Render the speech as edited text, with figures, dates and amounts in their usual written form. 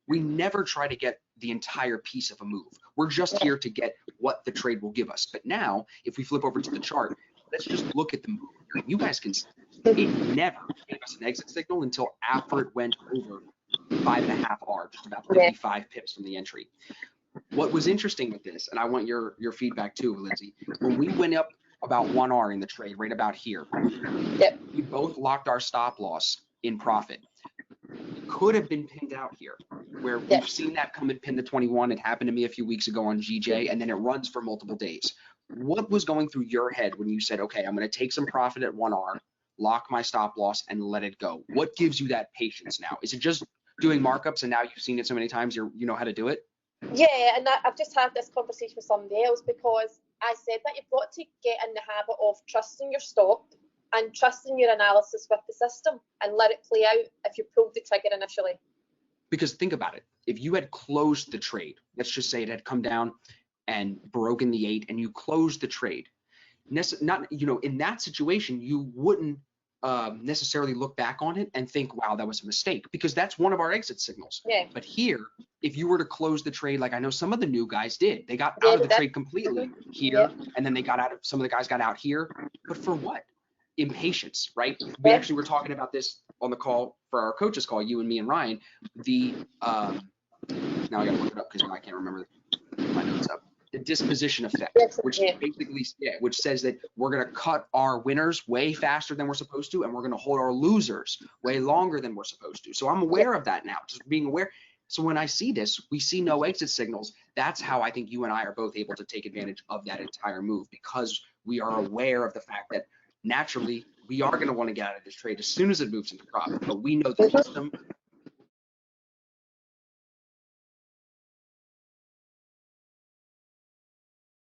We never try to get the entire piece of a move. We're just here to get what the trade will give us. But now, if we flip over to the chart, let's just look at the move. You guys can see it never gave us an exit signal until after it went over 5.5 R, just about 55 pips from the entry. What was interesting with this, and I want your feedback too, Lindsay, when we went up about 1 R in the trade, right about here, we both locked our stop loss in profit. Could have been pinned out here, where we've seen that come and pin the 21. It happened to me a few weeks ago on GJ, and then it runs for multiple days. What was going through your head when you said, okay, I'm going to take some profit at 1 R, lock my stop loss, and let it go? What gives you that patience now? Is it just doing markups and now you've seen it so many times you know how to do it? Yeah, and I've just had this conversation with somebody else, because I said that you've got to get in the habit of trusting your stop and trusting your analysis with the system and let it play out if you pulled the trigger initially. Because think about it. If you had closed the trade, let's just say it had come down and broken the 8 and you closed the trade, not, you know, in that situation, you wouldn't necessarily look back on it and think, wow, that was a mistake, because that's one of our exit signals. Yeah. But here, if you were to close the trade, like I know some of the new guys did, they got out of the trade completely here, and then they got out of, some of the guys got out here. But for what? Impatience, right? We actually were talking about this on the call for our coaches call, you and me and Ryan. The now I gotta look it up because I can't remember my notes up. The disposition effect, which basically, which says that we're going to cut our winners way faster than we're supposed to, and we're going to hold our losers way longer than we're supposed to. So I'm aware of that now, just being aware. So when I see this, we see no exit signals. That's how I think you and I are both able to take advantage of that entire move, because we are aware of the fact that naturally we are going to want to get out of this trade as soon as it moves into profit, but we know the system